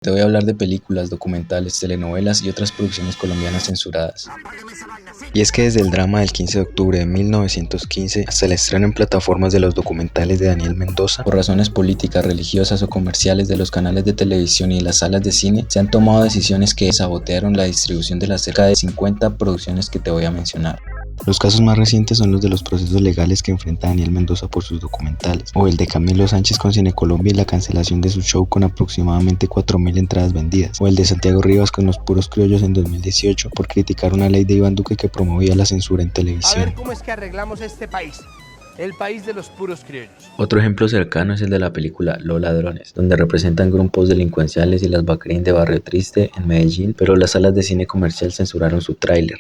Te voy a hablar de películas, documentales, telenovelas y otras producciones colombianas censuradas. Y es que desde el drama del 15 de octubre de 1915 hasta el estreno en plataformas de los documentales de Daniel Mendoza, por razones políticas, religiosas o comerciales de los canales de televisión y las salas de cine, se han tomado decisiones que sabotearon la distribución de las cerca de 50 producciones que te voy a mencionar. Los casos más recientes son los de los procesos legales que enfrenta Daniel Mendoza por sus documentales, o el de Camilo Sánchez con Cine Colombia y la cancelación de su show con aproximadamente 4.000 entradas vendidas, o el de Santiago Rivas con Los Puros Criollos en 2018 por criticar una ley de Iván Duque que promovía la censura en televisión. A ver cómo es que arreglamos este país. El país de los puros criollos. Otro ejemplo cercano es el de la película Los Ladrones, donde representan grupos delincuenciales y las Bacrín de Barrio Triste en Medellín, pero las salas de cine comercial censuraron su tráiler.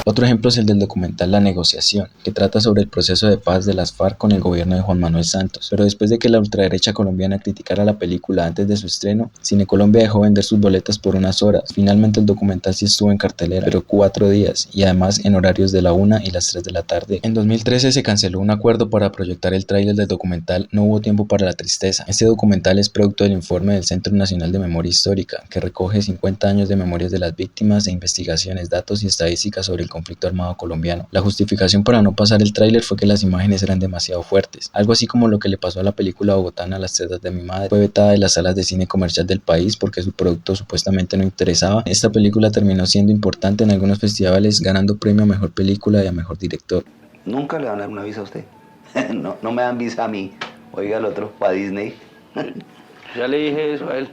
Otro ejemplo es el del documental La Negociación, que trata sobre el proceso de paz de las FARC con el gobierno de Juan Manuel Santos, pero después de que la ultraderecha colombiana criticara la película antes de su estreno, Cine Colombia dejó vender sus boletas por unas horas. Finalmente el documental sí estuvo en cartelera, pero 4 días, y además en horarios de la 1 y las 3 de la tarde. En 2013 se canceló un acuerdo para proyectar el tráiler del documental No hubo tiempo para la tristeza. Este documental es producto del informe del Centro Nacional de Memoria Histórica, que recoge 50 años de memorias de las víctimas e investigaciones, datos y estadísticas sobre el conflicto armado colombiano. La justificación para no pasar el tráiler fue que las imágenes eran demasiado fuertes, algo así como lo que le pasó a la película bogotana Las tetas de mi madre. Fue vetada de las salas de cine comercial del país porque su producto supuestamente no interesaba. Esta película terminó siendo importante en algunos festivales, ganando premio a mejor película y a mejor director. Nunca le van a dar una visa a usted. No me dan visa a mí. Oiga el otro, para Disney. Ya le dije eso a él.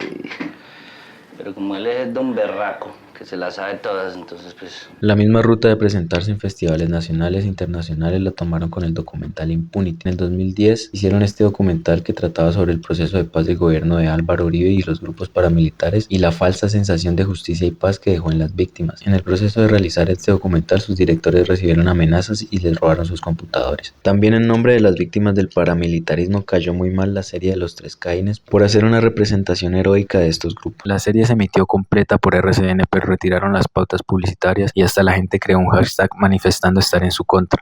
Pero como él es don berraco, que se las sabe todas, entonces pues... La misma ruta de presentarse en festivales nacionales e internacionales la tomaron con el documental Impunity. En el 2010 hicieron este documental que trataba sobre el proceso de paz del gobierno de Álvaro Uribe y los grupos paramilitares y la falsa sensación de justicia y paz que dejó en las víctimas. En el proceso de realizar este documental, sus directores recibieron amenazas y les robaron sus computadores. También en nombre de las víctimas del paramilitarismo cayó muy mal la serie de Los Tres Caínes por hacer una representación heroica de estos grupos. La serie se emitió completa por RCN, pero retiraron las pautas publicitarias y hasta la gente creó un hashtag manifestando estar en su contra.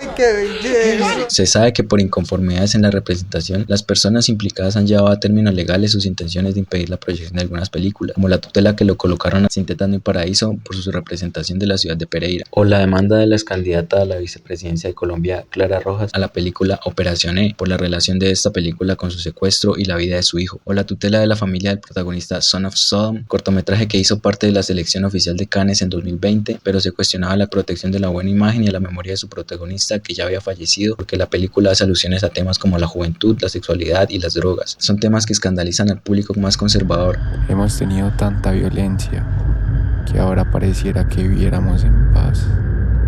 Se sabe que por inconformidades en la representación, las personas implicadas han llevado a términos legales sus intenciones de impedir la proyección de algunas películas, como la tutela que lo colocaron a Sin Tetas No Hay Paraíso por su representación de la ciudad de Pereira, o la demanda de la excandidata a la vicepresidencia de Colombia, Clara Rojas, a la película Operación E, por la relación de esta película con su secuestro y la vida de su hijo, o la tutela de la familia del protagonista Son of Sodom, cortometraje que hizo parte de la selección oficial de Cannes en 2020, pero se cuestionaba la protección de la buena imagen y la memoria de su protagonista, que ya había fallecido, porque la película hace alusiones a temas como la juventud, la sexualidad y las drogas. Son temas que escandalizan al público más conservador. Hemos tenido tanta violencia que ahora pareciera que viviéramos en paz.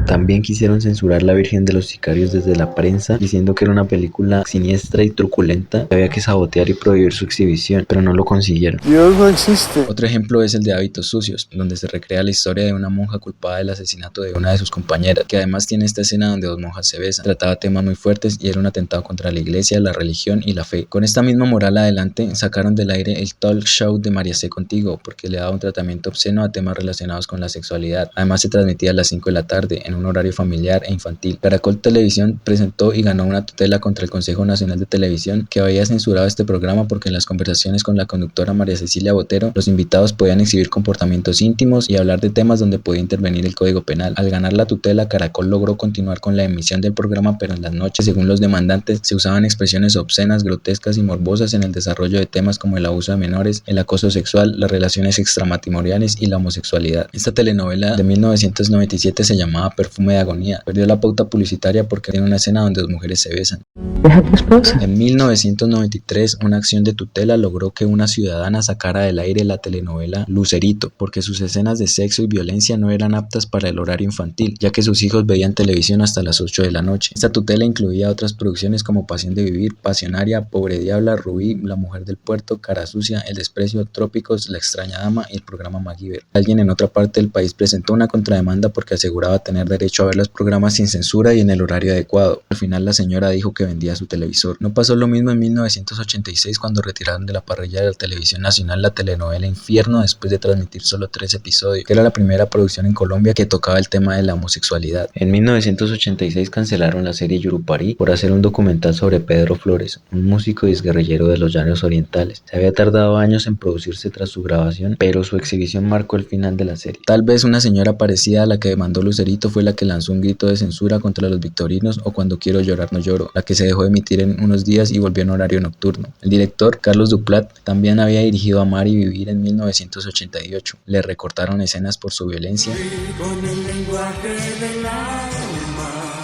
También quisieron censurar La Virgen de los Sicarios desde la prensa, diciendo que era una película siniestra y truculenta que había que sabotear y prohibir su exhibición, pero no lo consiguieron. Dios no existe. Otro ejemplo es el de Hábitos Sucios, donde se recrea la historia de una monja culpada del asesinato de una de sus compañeras, que además tiene esta escena donde 2 monjas se besan. Trataba temas muy fuertes y era un atentado contra la iglesia, la religión y la fe. Con esta misma moral adelante, sacaron del aire el talk show de María C. Contigo, porque le daba un tratamiento obsceno a temas relacionados con la sexualidad. Además se transmitía a las 5 de la tarde, en un horario familiar e infantil. Caracol Televisión presentó y ganó una tutela contra el Consejo Nacional de Televisión, que había censurado este programa porque en las conversaciones con la conductora María Cecilia Botero, los invitados podían exhibir comportamientos íntimos y hablar de temas donde podía intervenir el Código Penal. Al ganar la tutela, Caracol logró continuar con la emisión del programa, pero en las noches, según los demandantes, se usaban expresiones obscenas, grotescas y morbosas en el desarrollo de temas como el abuso de menores, el acoso sexual, las relaciones extramatrimoniales y la homosexualidad. Esta telenovela de 1997 se llamaba Perfume de Agonía. Perdió la pauta publicitaria porque tiene una escena donde 2 mujeres se besan. Deja a tu esposa. En 1993, una acción de tutela logró que una ciudadana sacara del aire la telenovela Lucerito, porque sus escenas de sexo y violencia no eran aptas para el horario infantil, ya que sus hijos veían televisión hasta las 8 de la noche. Esta tutela incluía otras producciones como Pasión de Vivir, Pasionaria, Pobre Diabla, Rubí, La Mujer del Puerto, Cara Sucia, El Desprecio, Trópicos, La Extraña Dama y el programa MacGyver. Alguien en otra parte del país presentó una contrademanda porque aseguraba tener derecho a ver los programas sin censura y en el horario adecuado. Al final la señora dijo que vendía su televisor. No pasó lo mismo en 1986 cuando retiraron de la parrilla de la televisión nacional la telenovela Infierno después de transmitir solo 3 episodios, que era la primera producción en Colombia que tocaba el tema de la homosexualidad. En 1986 cancelaron la serie Yurupari por hacer un documental sobre Pedro Flores, un músico y exguerrillero de los Llanos Orientales. Se había tardado años en producirse tras su grabación, pero su exhibición marcó el final de la serie. Tal vez una señora parecida a la que demandó Lucerito fue la que lanzó un grito de censura contra los victorinos o Cuando quiero llorar no lloro, la que se dejó de emitir en unos días y volvió en horario nocturno. El director, Carlos Duplat, también había dirigido Amar y Vivir en 1988. Le recortaron escenas por su violencia. Con el lenguaje del alma.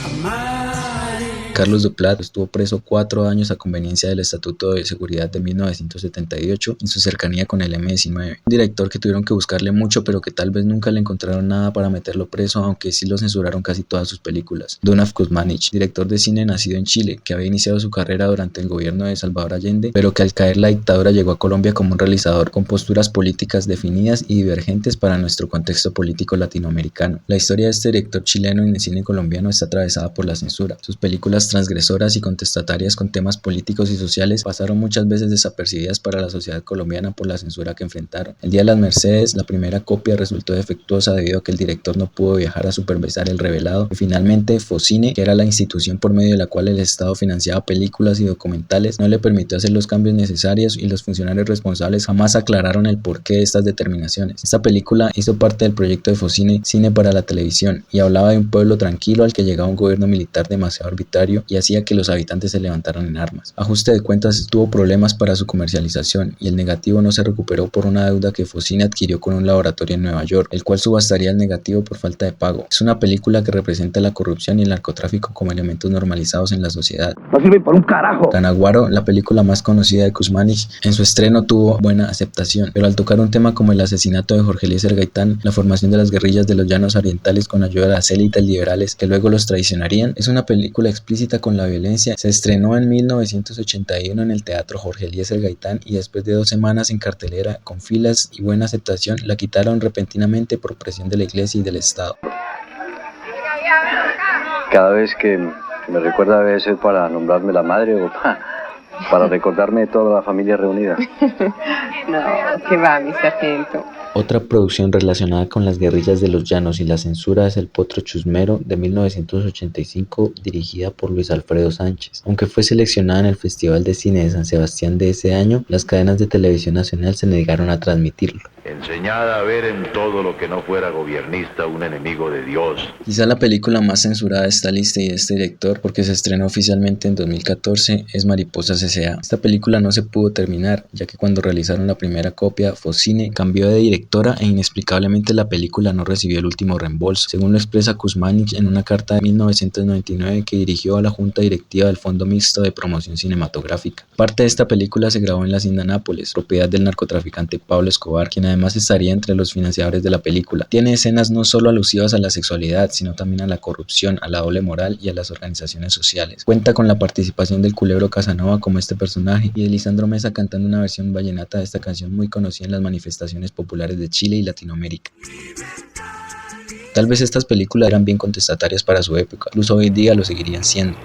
Amar. Carlos Duplat estuvo preso 4 años a conveniencia del Estatuto de Seguridad de 1978 en su cercanía con el M-19. Un director que tuvieron que buscarle mucho, pero que tal vez nunca le encontraron nada para meterlo preso, aunque sí lo censuraron casi todas sus películas. Dunaf Kuzmanić, director de cine nacido en Chile, que había iniciado su carrera durante el gobierno de Salvador Allende, pero que al caer la dictadura llegó a Colombia como un realizador con posturas políticas definidas y divergentes para nuestro contexto político latinoamericano. La historia de este director chileno en el cine colombiano está atravesada por la censura. Sus películas transgresoras y contestatarias con temas políticos y sociales pasaron muchas veces desapercibidas para la sociedad colombiana por la censura que enfrentaron. El Día de las Mercedes, la primera copia resultó defectuosa debido a que el director no pudo viajar a supervisar el revelado, y finalmente Focine, que era la institución por medio de la cual el Estado financiaba películas y documentales, no le permitió hacer los cambios necesarios y los funcionarios responsables jamás aclararon el porqué de estas determinaciones. Esta película hizo parte del proyecto de Focine, Cine para la Televisión, y hablaba de un pueblo tranquilo al que llegaba un gobierno militar demasiado arbitrario y hacía que los habitantes se levantaran en armas. Ajuste de cuentas tuvo problemas para su comercialización y el negativo no se recuperó por una deuda que Focine adquirió con un laboratorio en Nueva York, el cual subastaría el negativo por falta de pago. Es una película que representa la corrupción y el narcotráfico como elementos normalizados en la sociedad. No sirve por un carajo. Canaguaro, la película más conocida de Kuzmanić, en su estreno tuvo buena aceptación, pero al tocar un tema como el asesinato de Jorge Eliezer Gaitán, la formación de las guerrillas de los Llanos Orientales con ayuda de las élites liberales que luego los traicionarían, es una película explícita con la violencia. Se estrenó en 1981 en el Teatro Jorge Eliezer Gaitán y después de 2 semanas en cartelera con filas y buena aceptación, la quitaron repentinamente por presión de la iglesia y del Estado. Cada vez que me recuerda debe ser para nombrarme la madre o para recordarme de toda la familia reunida. No, que va, mi sargento. Otra producción relacionada con las guerrillas de los llanos y la censura es El Potro Chusmero de 1985, dirigida por Luis Alfredo Sánchez. Aunque fue seleccionada en el Festival de Cine de San Sebastián de ese año, las cadenas de televisión nacional se negaron a transmitirlo. Enseñada a ver en todo lo que no fuera gobiernista un enemigo de Dios. Quizá la película más censurada de esta lista y de este director, porque se estrenó oficialmente en 2014, es Mariposas S.A. Esta película no se pudo terminar, ya que cuando realizaron la primera copia, Focine cambió de directora e inexplicablemente la película no recibió el último reembolso, según lo expresa Kuzmanić en una carta de 1999 que dirigió a la Junta Directiva del Fondo Mixto de Promoción Cinematográfica. Parte de esta película se grabó en la Hacienda Nápoles, propiedad del narcotraficante Pablo Escobar, quien además estaría entre los financiadores de la película. Tiene escenas no solo alusivas a la sexualidad, sino también a la corrupción, a la doble moral y a las organizaciones sociales. Cuenta con la participación del Culebro Casanova como este personaje y de Lisandro Mesa cantando una versión vallenata de esta canción muy conocida en las manifestaciones populares de Chile y Latinoamérica. Tal vez estas películas eran bien contestatarias para su época, incluso hoy en día lo seguirían siendo.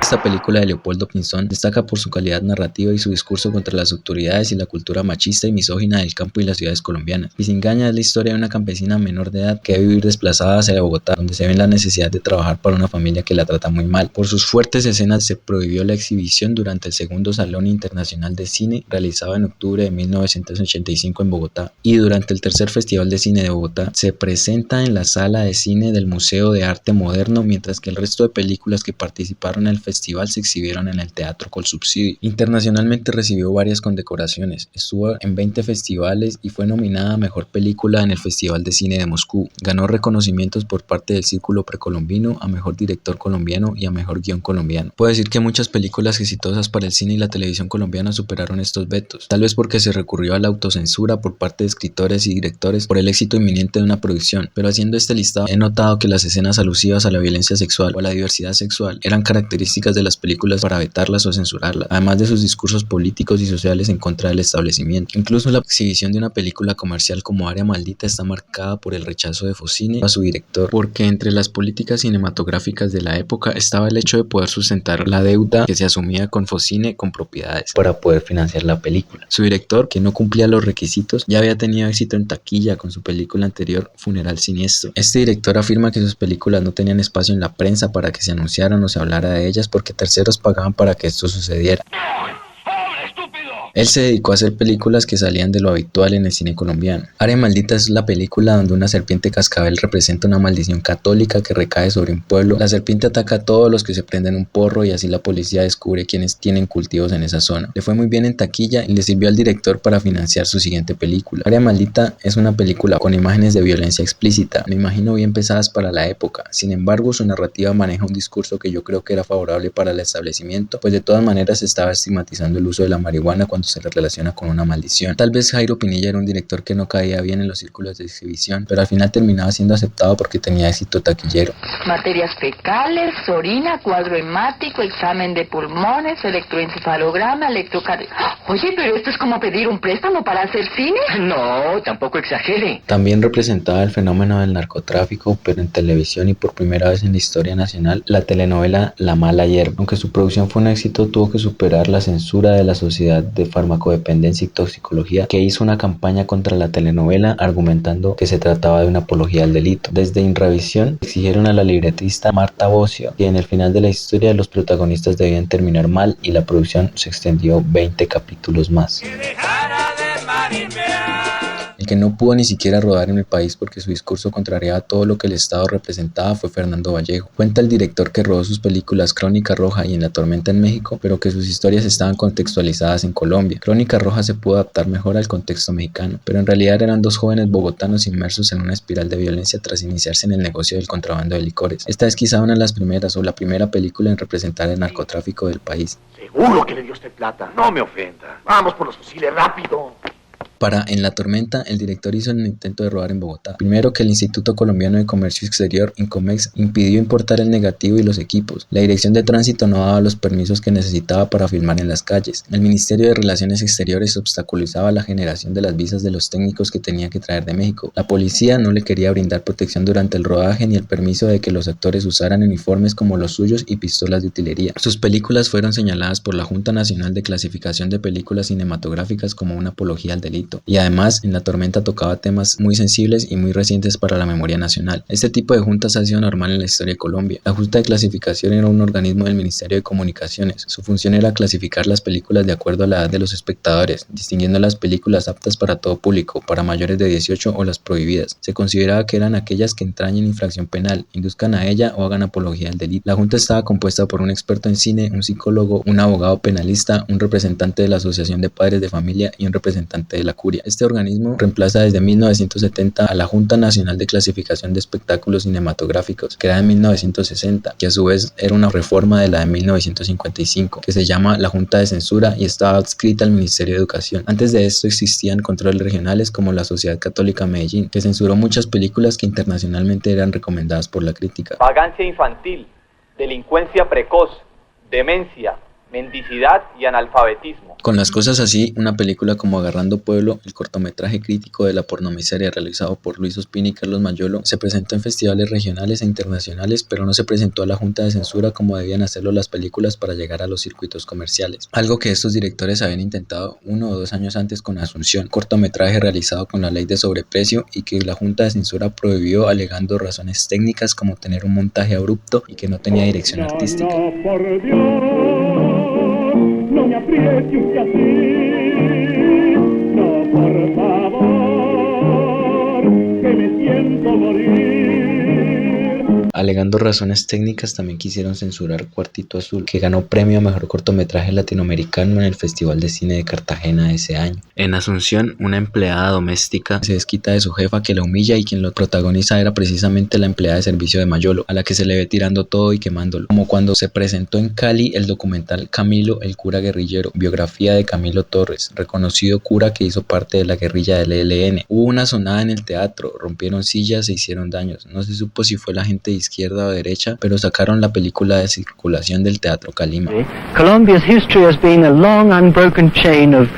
Esta película de Leopoldo Pinzón destaca por su calidad narrativa y su discurso contra las autoridades y la cultura machista y misógina del campo y las ciudades colombianas. Pisingaña es la historia de una campesina menor de edad que debe vivir desplazada hacia Bogotá, donde se ve la necesidad de trabajar para una familia que la trata muy mal. Por sus fuertes escenas se prohibió la exhibición durante el segundo Salón Internacional de Cine, realizado en octubre de 1985 en Bogotá, y durante el tercer Festival de Cine de Bogotá. Se presenta en la sala de cine del Museo de Arte Moderno, mientras que el resto de películas que participaron en el festival festival se exhibieron en el Teatro Colsubsidio. Internacionalmente recibió varias condecoraciones, estuvo en 20 festivales y fue nominada a Mejor Película en el Festival de Cine de Moscú. Ganó reconocimientos por parte del Círculo Precolombino a Mejor Director Colombiano y a Mejor Guión Colombiano. Puedo decir que muchas películas exitosas para el cine y la televisión colombiana superaron estos vetos, tal vez porque se recurrió a la autocensura por parte de escritores y directores por el éxito inminente de una producción, pero haciendo este listado he notado que las escenas alusivas a la violencia sexual o a la diversidad sexual eran características de las películas para vetarlas o censurarlas, además de sus discursos políticos y sociales en contra del establecimiento. Incluso la exhibición de una película comercial como Área Maldita está marcada por el rechazo de Focine a su director, porque entre las políticas cinematográficas de la época estaba el hecho de poder sustentar la deuda que se asumía con Focine con propiedades para poder financiar la película. Su director, que no cumplía los requisitos, ya había tenido éxito en taquilla con su película anterior Funeral Siniestro. Este director afirma que sus películas no tenían espacio en la prensa para que se anunciaran o se hablara de ellas porque terceros pagaban para que esto sucediera. Él se dedicó a hacer películas que salían de lo habitual en el cine colombiano. Área Maldita es la película donde una serpiente cascabel representa una maldición católica que recae sobre un pueblo. La serpiente ataca a todos los que se prenden un porro y así la policía descubre quienes tienen cultivos en esa zona. Le fue muy bien en taquilla y le sirvió al director para financiar su siguiente película. Área Maldita es una película con imágenes de violencia explícita, me imagino bien pesadas para la época. Sin embargo, su narrativa maneja un discurso que yo creo que era favorable para el establecimiento, pues de todas maneras se estaba estigmatizando el uso de la marihuana cuando se relaciona con una maldición. Tal vez Jairo Pinilla era un director que no caía bien en los círculos de exhibición, pero al final terminaba siendo aceptado porque tenía éxito taquillero. Materias fecales, orina, cuadro hemático, examen de pulmones, electroencefalograma, Oye, pero esto es como pedir un préstamo para hacer cine. No, tampoco exagere. También representaba el fenómeno del narcotráfico, pero en televisión y por primera vez en la historia nacional, la telenovela La Mala Hierba. Aunque su producción fue un éxito, tuvo que superar la censura de la Sociedad de Farmacodependencia y Toxicología, que hizo una campaña contra la telenovela argumentando que se trataba de una apología al delito. Desde Inravisión exigieron a la libretista Marta Bosio que en el final de la historia los protagonistas debían terminar mal y la producción se extendió 20 capítulos más. El que no pudo ni siquiera rodar en el país porque su discurso contrariaba todo lo que el Estado representaba fue Fernando Vallejo. Cuenta el director que rodó sus películas Crónica Roja y En la Tormenta en México, pero que sus historias estaban contextualizadas en Colombia. Crónica Roja se pudo adaptar mejor al contexto mexicano, pero en realidad eran dos jóvenes bogotanos inmersos en una espiral de violencia tras iniciarse en el negocio del contrabando de licores. Esta es quizá una de las primeras o la primera película en representar el narcotráfico del país. Seguro que le dio usted plata. No me ofenda. Vamos por los fusiles, rápido. Para En la Tormenta, el director hizo un intento de rodar en Bogotá. Primero, que el Instituto Colombiano de Comercio Exterior, Incomex, impidió importar el negativo y los equipos. La Dirección de Tránsito no daba los permisos que necesitaba para filmar en las calles. El Ministerio de Relaciones Exteriores obstaculizaba la generación de las visas de los técnicos que tenían que traer de México. La policía no le quería brindar protección durante el rodaje ni el permiso de que los actores usaran uniformes como los suyos y pistolas de utilería. Sus películas fueron señaladas por la Junta Nacional de Clasificación de Películas Cinematográficas como una apología al delito. Y además, En la Tormenta tocaba temas muy sensibles y muy recientes para la memoria nacional. Este tipo de juntas ha sido normal en la historia de Colombia. La Junta de Clasificación era un organismo del Ministerio de Comunicaciones. Su función era clasificar las películas de acuerdo a la edad de los espectadores, distinguiendo las películas aptas para todo público, para mayores de 18 o las prohibidas. Se consideraba que eran aquellas que entrañen infracción penal, induzcan a ella o hagan apología al delito. La Junta estaba compuesta por un experto en cine, un psicólogo, un abogado penalista, un representante de la Asociación de Padres de Familia y un representante de la Curia. Este organismo reemplaza desde 1970 a la Junta Nacional de Clasificación de Espectáculos Cinematográficos, creada en 1960, que a su vez era una reforma de la de 1955, que se llama la Junta de Censura y estaba adscrita al Ministerio de Educación. Antes de esto existían controles regionales como la Sociedad Católica Medellín, que censuró muchas películas que internacionalmente eran recomendadas por la crítica. Vagancia infantil, delincuencia precoz, demencia, mendicidad y analfabetismo. Con las cosas así, una película como Agarrando Pueblo, el cortometraje crítico de la pornomiseria realizado por Luis Ospina y Carlos Mayolo, se presentó en festivales regionales e internacionales, pero no se presentó a la Junta de Censura como debían hacerlo las películas para llegar a los circuitos comerciales. Algo que estos directores habían intentado 1 o 2 años antes con Asunción, cortometraje realizado con la ley de sobreprecio y que la Junta de Censura prohibió alegando razones técnicas como tener un montaje abrupto y que no tenía dirección artística. No me apriete usted así, no, por favor, que me siento morir. A Alegando razones técnicas, también quisieron censurar Cuartito Azul, que ganó premio a mejor cortometraje latinoamericano en el Festival de Cine de Cartagena de ese año. En Asunción, una empleada doméstica se desquita de su jefa que la humilla, y quien lo protagoniza era precisamente la empleada de servicio de Mayolo, a la que se le ve tirando todo y quemándolo. Como cuando se presentó en Cali el documental Camilo, el cura guerrillero, biografía de Camilo Torres, reconocido cura que hizo parte de la guerrilla del ELN. Hubo una sonada en el teatro, rompieron sillas, se hicieron daños. No se supo si fue la gente de izquierda o derecha, pero sacaron la película de circulación del Teatro Calima. Colombia's history has been a long unbroken chain of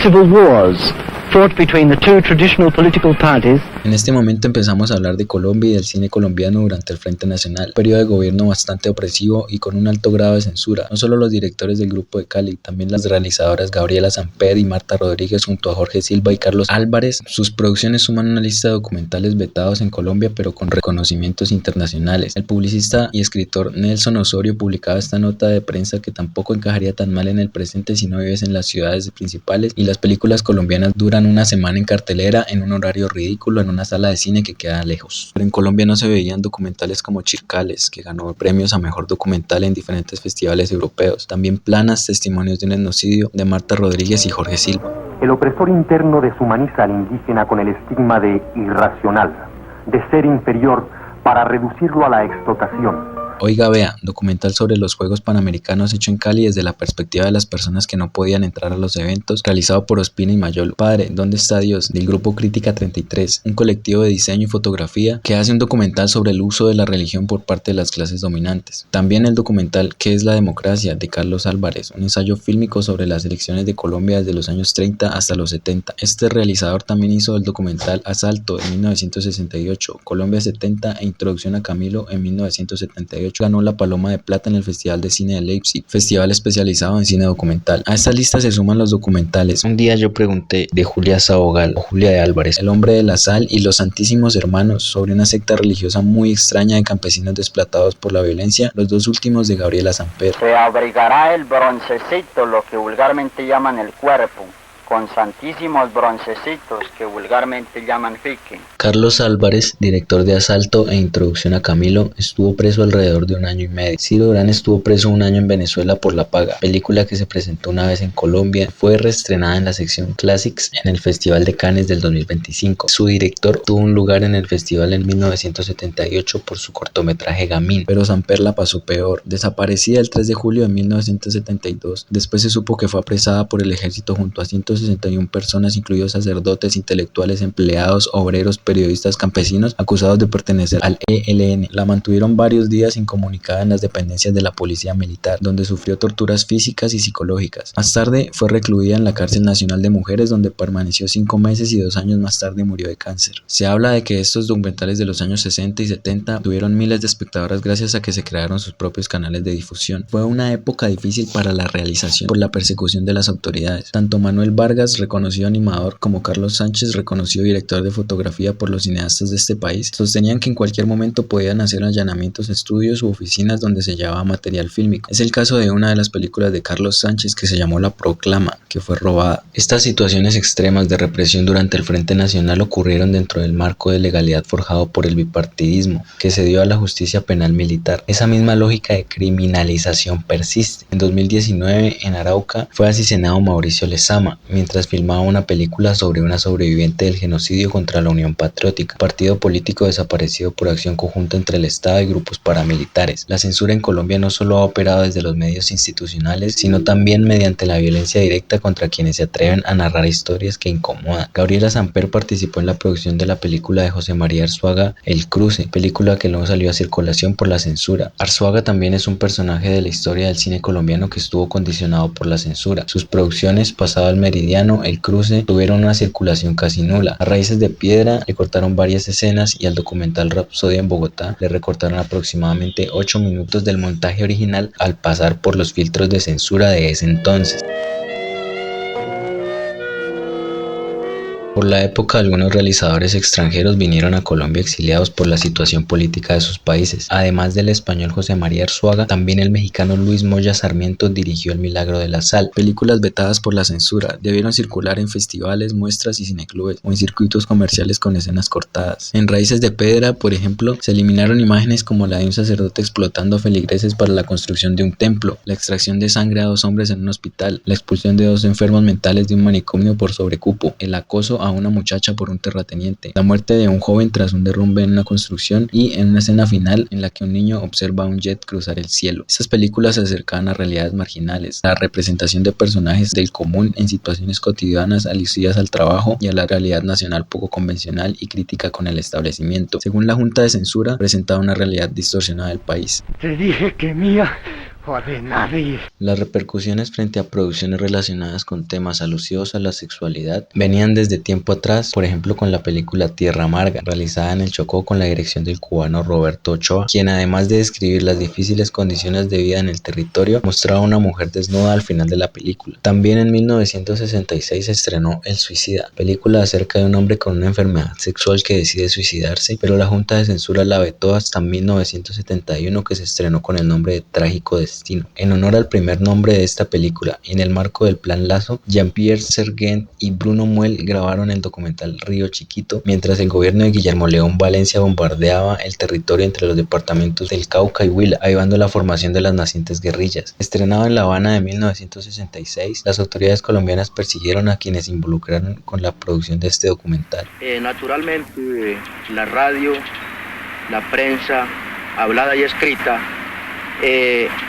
civil wars fought between the two traditional political parties. En este momento empezamos a hablar de Colombia y del cine colombiano durante el Frente Nacional, un periodo de gobierno bastante opresivo y con un alto grado de censura. No solo los directores del Grupo de Cali, también las realizadoras Gabriela Samper y Marta Rodríguez junto a Jorge Silva y Carlos Álvarez. Sus producciones suman una lista de documentales vetados en Colombia, pero con reconocimientos internacionales. El publicista y escritor Nelson Osorio publicaba esta nota de prensa que tampoco encajaría tan mal en el presente si no vives en las ciudades principales y las películas colombianas duran una semana en cartelera en un horario ridículo en una sala de cine que queda lejos. Pero en Colombia no se veían documentales como Chircales, que ganó premios a mejor documental en diferentes festivales europeos. También Planas, testimonios de un etnocidio, de Marta Rodríguez y Jorge Silva. El opresor interno deshumaniza al indígena con el estigma de irracional, de ser inferior, para reducirlo a la explotación. Oiga Vea, documental sobre los Juegos Panamericanos hecho en Cali desde la perspectiva de las personas que no podían entrar a los eventos, realizado por Ospina y Mayolo. Padre, ¿dónde está Dios? Del grupo Crítica 33, un colectivo de diseño y fotografía que hace un documental sobre el uso de la religión por parte de las clases dominantes. También el documental ¿Qué es la democracia? De Carlos Álvarez, un ensayo fílmico sobre las elecciones de Colombia desde los años 30 hasta los 70. Este realizador también hizo el documental Asalto en 1968, Colombia 70 e Introducción a Camilo en 1978. Ganó la Paloma de Plata en el Festival de Cine de Leipzig, festival especializado en cine documental. A esta lista se suman los documentales. Un día yo pregunté de Julia Sabogal o Julia de Álvarez, El hombre de la sal y Los Santísimos Hermanos, sobre una secta religiosa muy extraña de campesinos desplatados por la violencia, los dos últimos de Gabriela Samper. Se abrigará el broncecito, lo que vulgarmente llaman el cuerpo, con santísimos broncecitos que vulgarmente llaman fique. Carlos Álvarez, director de Asalto e Introducción a Camilo, estuvo preso alrededor de 1 año y medio. Ciro Durán estuvo preso 1 año en Venezuela por La Paga, película que se presentó una vez en Colombia, fue reestrenada en la sección Classics en el Festival de Cannes del 2025. Su director tuvo un lugar en el festival en 1978 por su cortometraje Gamín, pero Samper la pasó peor. Desaparecida el 3 de julio de 1972, después se supo que fue apresada por el ejército junto a 161 personas, incluidos sacerdotes, intelectuales, empleados, obreros, periodistas, campesinos, acusados de pertenecer al ELN. La mantuvieron varios días incomunicada en las dependencias de la policía militar, donde sufrió torturas físicas y psicológicas. Más tarde fue recluida en la Cárcel Nacional de Mujeres, donde permaneció 5 meses y 2 años más tarde murió de cáncer. Se habla de que estos documentales de los años 60 y 70 tuvieron miles de espectadoras gracias a que se crearon sus propios canales de difusión. Fue una época difícil para la realización por la persecución de las autoridades. Tanto Manuel Vargas, reconocido animador, como Carlos Sánchez, reconocido director de fotografía por los cineastas de este país, sostenían que en cualquier momento podían hacer allanamientos a estudios u oficinas donde se llevaba material fílmico. Es el caso de una de las películas de Carlos Sánchez que se llamó La Proclama, que fue robada. Estas situaciones extremas de represión durante el Frente Nacional ocurrieron dentro del marco de legalidad forjado por el bipartidismo, que se dio a la justicia penal militar. Esa misma lógica de criminalización persiste. En 2019, en Arauca, fue asesinado Mauricio Lezama, mientras filmaba una película sobre una sobreviviente del genocidio contra la Unión Patriótica, partido político desaparecido por acción conjunta entre el Estado y grupos paramilitares. La censura en Colombia no solo ha operado desde los medios institucionales, sino también mediante la violencia directa contra quienes se atreven a narrar historias que incomodan. Gabriela Samper participó en la producción de la película de José María Arzuaga, El Cruce, película que no salió a circulación por la censura. Arzuaga también es un personaje de la historia del cine colombiano que estuvo condicionado por la censura. Sus producciones, Pasado al Meridiano, El Cruce, tuvieron una circulación casi nula. A Raíces de Piedra le cortaron varias escenas y al documental Rapsodia en Bogotá le recortaron aproximadamente 8 minutos del montaje original al pasar por los filtros de censura de ese entonces. Por la época, algunos realizadores extranjeros vinieron a Colombia exiliados por la situación política de sus países. Además del español José María Arzuaga, también el mexicano Luis Moya Sarmiento dirigió El Milagro de la Sal. Películas vetadas por la censura debieron circular en festivales, muestras y cineclubes, o en circuitos comerciales con escenas cortadas. En Raíces de Piedra, por ejemplo, se eliminaron imágenes como la de un sacerdote explotando feligreses para la construcción de un templo, la extracción de sangre a 2 hombres en un hospital, la expulsión de 2 enfermos mentales de un manicomio por sobrecupo, el acoso a una muchacha por un terrateniente, la muerte de un joven tras un derrumbe en una construcción y en una escena final en la que un niño observa a un jet cruzar el cielo. Estas películas se acercaban a realidades marginales, la representación de personajes del común en situaciones cotidianas aludidas al trabajo y a la realidad nacional poco convencional y crítica con el establecimiento. Según la Junta de Censura, presentaba una realidad distorsionada del país. Te dije que mía o de nadie. Las repercusiones frente a producciones relacionadas con temas alusivos a la sexualidad venían desde tiempo atrás, por ejemplo con la película Tierra Amarga, realizada en el Chocó con la dirección del cubano Roberto Ochoa, quien además de describir las difíciles condiciones de vida en el territorio, mostraba a una mujer desnuda al final de la película. También en 1966 se estrenó El Suicida, película acerca de un hombre con una enfermedad sexual que decide suicidarse, pero la Junta de Censura la vetó hasta 1971, que se estrenó con el nombre de Trágico Destino. En honor al primer nombre de esta película, en el marco del Plan Lazo, Jean-Pierre Serguent y Bruno Muel grabaron el documental Río Chiquito, mientras el gobierno de Guillermo León Valencia bombardeaba el territorio entre los departamentos del Cauca y Huila, avivando la formación de las nacientes guerrillas. Estrenado en La Habana de 1966, las autoridades colombianas persiguieron a quienes se involucraron con la producción de este documental. Naturalmente, la radio, la prensa, hablada y escrita,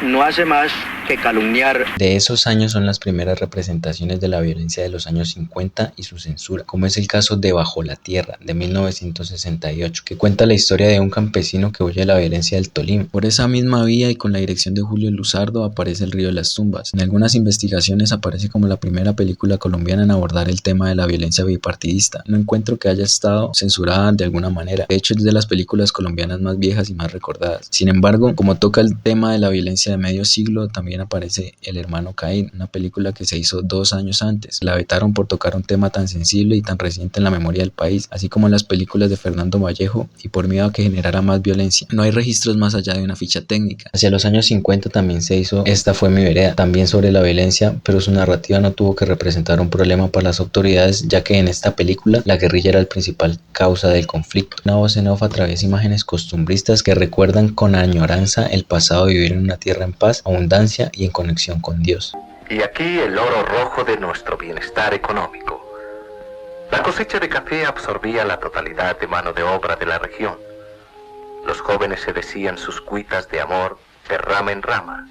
no hace más que calumniar. De esos años son las primeras representaciones de la violencia de los años 50 y su censura, como es el caso de Bajo la Tierra, de 1968, que cuenta la historia de un campesino que huye de la violencia del Tolima. Por esa misma vía y con la dirección de Julio Luzardo aparece El Río de las Tumbas. En algunas investigaciones aparece como la primera película colombiana en abordar el tema de la violencia bipartidista. No encuentro que haya estado censurada de alguna manera, de hecho es de las películas colombianas más viejas y más recordadas. Sin embargo, como toca el tema de la violencia de medio siglo, también aparece El Hermano Caín, una película que se hizo 2 años antes. La vetaron por tocar un tema tan sensible y tan reciente en la memoria del país, así como las películas de Fernando Vallejo, y por miedo a que generara más violencia. No hay registros más allá de una ficha técnica. Hacia los años 50 también se hizo Esta fue mi vereda, también sobre la violencia, pero su narrativa no tuvo que representar un problema para las autoridades, ya que en esta película la guerrilla era el principal causa del conflicto. Una voz en off atraviesa imágenes costumbristas que recuerdan con añoranza el pasado de vivir en una tierra en paz, abundancia y en conexión con Dios. Y aquí el oro rojo de nuestro bienestar económico. La cosecha de café absorbía la totalidad de mano de obra de la región. Los jóvenes se decían sus cuitas de amor de rama en rama,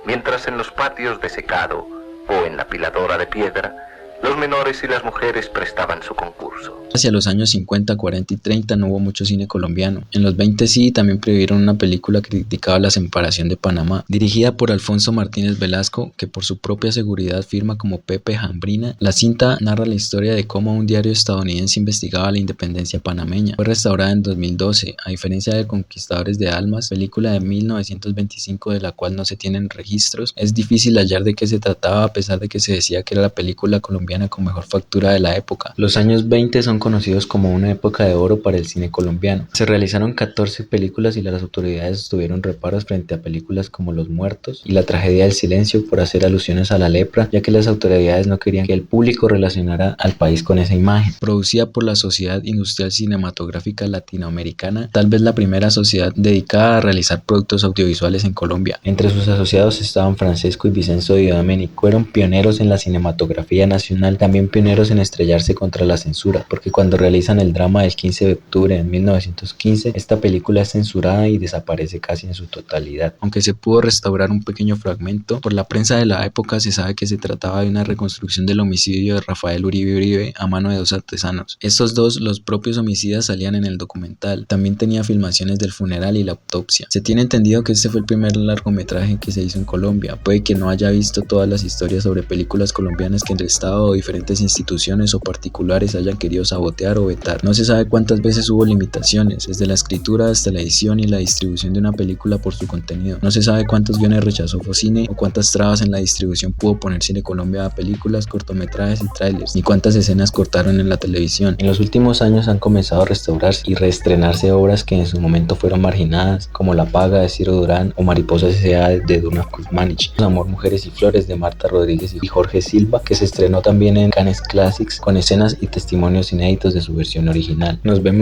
mientras en los patios de secado o en la piladora de piedra, los menores y las mujeres prestaban su concurso. Hacia los años 50, 40 y 30 no hubo mucho cine colombiano. En los 20 sí, también prohibieron una película que criticaba la separación de Panamá, dirigida por Alfonso Martínez Velasco, que por su propia seguridad firma como Pepe Jambrina. La cinta narra la historia de cómo un diario estadounidense investigaba la independencia panameña. Fue restaurada en 2012, a diferencia de Conquistadores de Almas, película de 1925 de la cual no se tienen registros. Es difícil hallar de qué se trataba, a pesar de que se decía que era la película colombiana con mejor factura de la época. Los años 20 son conocidos como una época de oro para el cine colombiano. Se realizaron 14 películas y las autoridades tuvieron reparos frente a películas como Los Muertos y La Tragedia del Silencio por hacer alusiones a la lepra, ya que las autoridades no querían que el público relacionara al país con esa imagen. Producida por la Sociedad Industrial Cinematográfica Latinoamericana, tal vez la primera sociedad dedicada a realizar productos audiovisuales en Colombia. Entre sus asociados estaban Francesco y Vicenzo Di Domenico. Fueron pioneros en la cinematografía nacional, también pioneros en estrellarse contra la censura, porque cuando realizan el drama del 15 de octubre de 1915, esta película es censurada y desaparece casi en su totalidad. Aunque se pudo restaurar un pequeño fragmento, por la prensa de la época se sabe que se trataba de una reconstrucción del homicidio de Rafael Uribe Uribe a mano de 2 artesanos. Estos dos, los propios homicidas, salían en el documental. También tenía filmaciones del funeral y la autopsia. Se tiene entendido que este fue el primer largometraje que se hizo en Colombia. Puede que no haya visto todas las historias sobre películas colombianas que el Estado Estado, diferentes instituciones o particulares hayan querido sabotear o vetar. No se sabe cuántas veces hubo limitaciones, desde la escritura hasta la edición y la distribución de una película por su contenido. No se sabe cuántos guiones rechazó Focine o cuántas trabas en la distribución pudo poner Cine Colombia a películas, cortometrajes y trailers, ni cuántas escenas cortaron en la televisión. En los últimos años han comenzado a restaurarse y reestrenarse obras que en su momento fueron marginadas, como La Paga de Ciro Durán o Mariposa S.A. de Duna Kuzmanic, Amor, Mujeres y Flores de Marta Rodríguez y Jorge Silva, que se estrenó también en Cannes Classics con escenas y testimonios inéditos de su versión original. Nos vemos